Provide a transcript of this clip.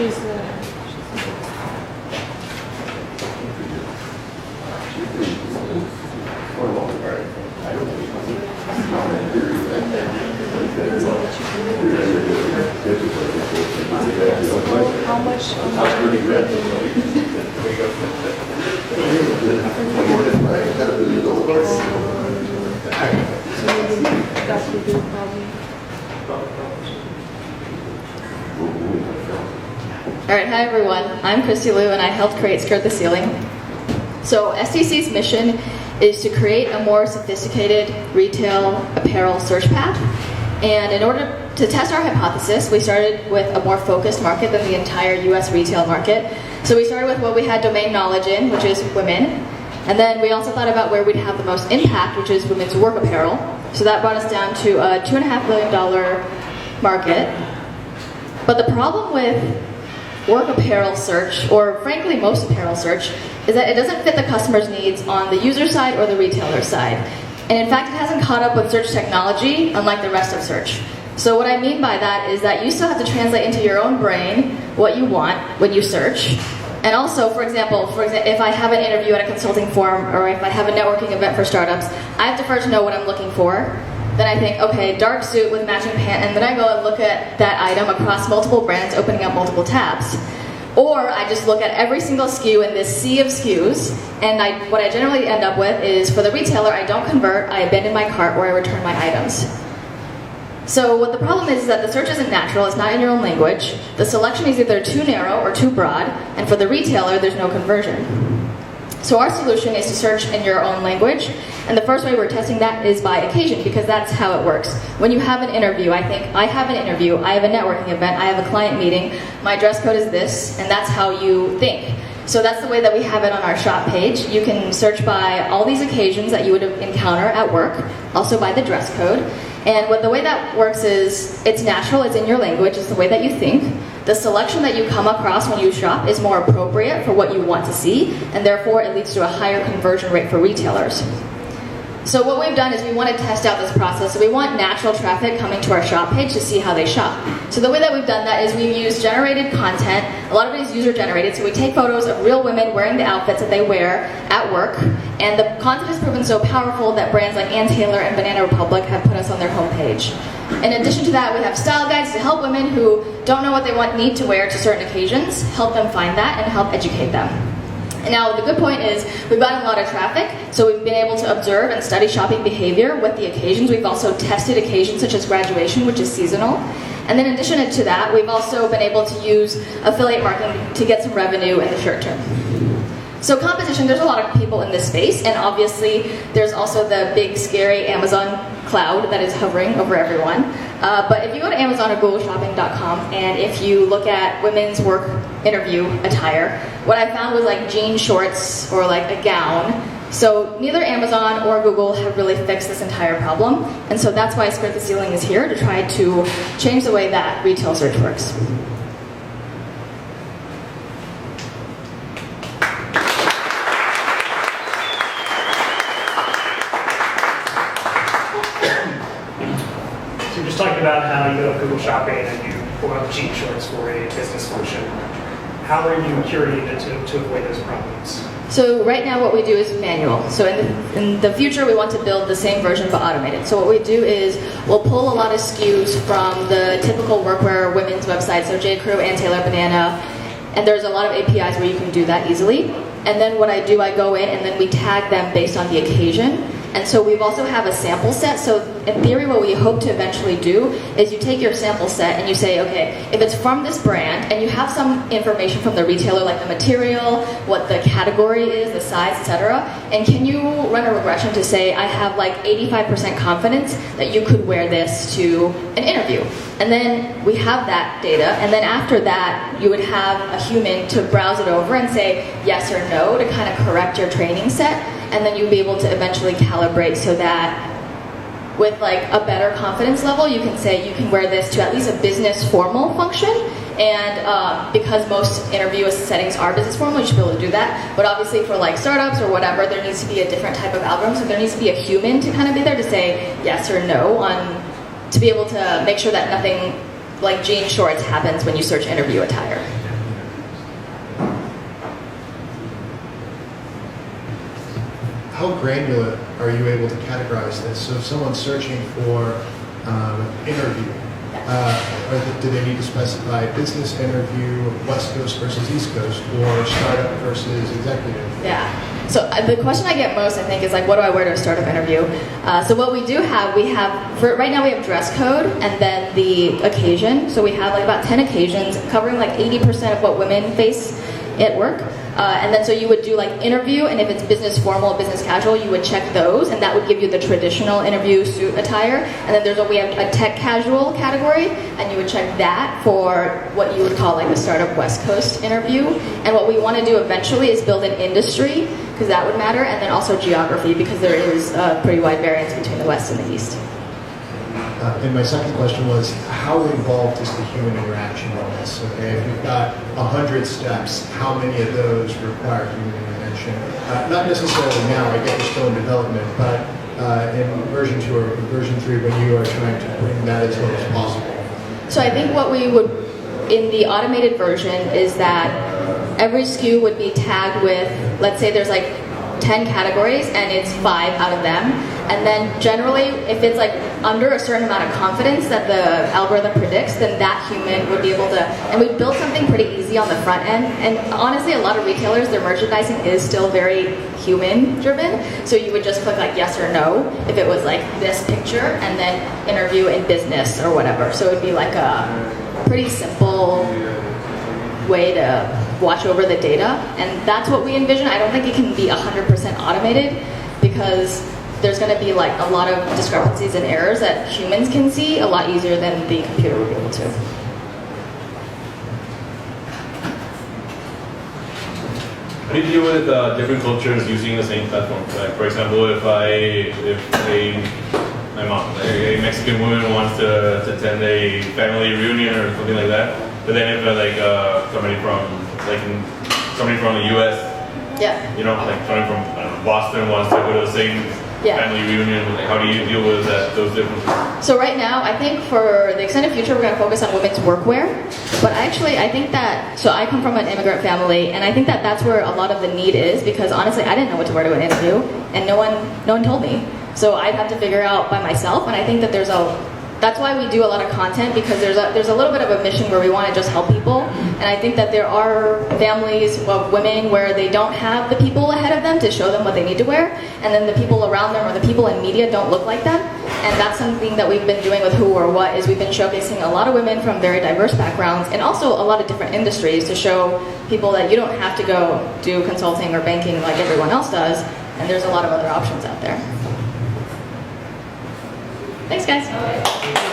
She's how much? All right, hi everyone. I'm Christy Liu and I helped create Skirt the Ceiling. So STC's mission is to create a more sophisticated retail apparel search path. And in order to test our hypothesis, we started with a more focused market than the entire US retail market. So we started with what we had domain knowledge in, which is women. And then we also thought about where we'd have the most impact, which is women's work apparel. So that brought us down to a $2.5 billion market. But the problem with work apparel search, or frankly most apparel search, is that it doesn't fit the customer's needs on the user side or the retailer side. And in fact, it hasn't caught up with search technology, unlike the rest of search. So what I mean by that is that you still have to translate into your own brain what you want when you search. And also, for example, if I have an interview at a consulting firm, or if I have a networking event for startups, I have to first know what I'm looking for. Then I think, okay, dark suit with matching pant, and then I go and look at that item across multiple brands, opening up multiple tabs. Or I just look at every single SKU in this sea of SKUs, and what I generally end up with is, for the retailer, I don't convert, I abandon my cart, or I return my items. So what the problem is that the search isn't natural, it's not in your own language, the selection is either too narrow or too broad, and for the retailer, there's no conversion. So our solution is to search in your own language, and the first way we're testing that is by occasion, because that's how it works. When you have an interview, I think, I have an interview, I have a networking event, I have a client meeting, my dress code is this, and that's how you think. So that's the way that we have it on our shop page. You can search by all these occasions that you would encounter at work, also by the dress code. And the way that works is, it's natural, it's in your language, it's the way that you think. The selection that you come across when you shop is more appropriate for what you want to see, and therefore it leads to a higher conversion rate for retailers. So what we've done is we want to test out this process. So we want natural traffic coming to our shop page to see how they shop. So the way that we've done that is we've used generated content. A lot of it is user generated. So we take photos of real women wearing the outfits that they wear at work. And the content has proven so powerful that brands like Ann Taylor and Banana Republic have put us on their homepage. In addition to that, we have style guides to help women who don't know what they need to wear to certain occasions, help them find that, and help educate them. And now the good point is we've gotten a lot of traffic, so we've been able to observe and study shopping behavior with the occasions. We've also tested occasions such as graduation, which is seasonal. And then in addition to that, we've also been able to use affiliate marketing to get some revenue in the short term. So competition, there's a lot of people in this space, and obviously there's also the big scary Amazon cloud that is hovering over everyone. But if you go to Amazon or googleshopping.com, and if you look at women's work interview attire, what I found was like jean shorts or like a gown. So neither Amazon or Google have really fixed this entire problem, and so that's why Skirt the Ceiling is here, to try to change the way that retail search works. Talking about how you go to Google Shopping and you pull out jean shorts for a business function. How are you curating it to avoid those problems? So right now what we do is manual. So in the future we want to build the same version but automated. So what we do is we'll pull a lot of SKUs from the typical workwear women's websites, so J. Crew, Ann Taylor, Banana, and there's a lot of APIs where you can do that easily. And then what I do, I go in and then we tag them based on the occasion. And so we've also have a sample set. So in theory, what we hope to eventually do is you take your sample set and you say, okay, if it's from this brand and you have some information from the retailer, like the material, what the category is, the size, etc., and can you run a regression to say, I have like 85% confidence that you could wear this to an interview. And then we have that data, and then after that, you would have a human to browse it over and say yes or no to kind of correct your training set, and then you'll be able to eventually calibrate so that with like a better confidence level, you can say you can wear this to at least a business formal function. And because most interview settings are business formal, you should be able to do that. But obviously for like startups or whatever, there needs to be a different type of algorithm. So there needs to be a human to kind of be there to say yes or no to be able to make sure that nothing like jean shorts happens when you search interview attire. how granular are you able to categorize this? So if someone's searching for interview, do they need to specify business interview, West Coast versus East Coast, or startup versus executive? Yeah. So the question I get most, I think, is like, what do I wear to a startup interview? So what we do have, right now we have dress code and then the occasion. So we have like about 10 occasions covering like 80% of what women face at work. And then so you would do like interview, and if it's business formal, business casual, you would check those, and that would give you the traditional interview suit attire. And then we have a tech casual category, and you would check that for what you would call like the startup West Coast interview. And what we want to do eventually is build an industry, because that would matter, and then also geography, because there is a pretty wide variance between the West and the East. And my second question was, how involved is the human interaction in this? Okay, if you've got 100 steps, how many of those require human intervention? Not necessarily now, I get you're still in development, but in version 2 or version 3, when you are trying to bring that as low as possible. So I think what we would, in the automated version, is that every SKU would be tagged with, let's say there's like 10 categories, and it's 5 out of them. And then generally, if it's like under a certain amount of confidence that the algorithm predicts, then that human would be able to, and we built something pretty easy on the front end. And honestly, a lot of retailers, their merchandising is still very human driven. So you would just click like yes or no if it was like this picture, and then interview in business or whatever. So it would be like a pretty simple way to watch over the data. And that's what we envision. I don't think it can be 100% automated, because there's going to be like a lot of discrepancies and errors that humans can see a lot easier than the computer would be able to. How do you deal with different cultures using the same platform? Like, for example, if a Mexican woman wants to attend a family reunion or something like that, but then if somebody from the U.S., Yeah. you know, like coming from Boston wants to go to the same family reunion, like, how do you deal with those differences? So right now, I think for the extended future, we're going to focus on women's workwear. But actually, I think that, so I come from an immigrant family, and I think that that's where a lot of the need is, because honestly, I didn't know what to wear to an interview, and no one told me. So I'd have to figure out by myself, and I think that that's why we do a lot of content, because there's a little bit of a mission where we want to just help people. And I think that there are families of women where they don't have the people ahead of them to show them what they need to wear, and then the people around them or the people in media don't look like them. And that's something that we've been doing with Who or What, is we've been showcasing a lot of women from very diverse backgrounds, and also a lot of different industries, to show people that you don't have to go do consulting or banking like everyone else does, and there's a lot of other options out there. Thanks, guys.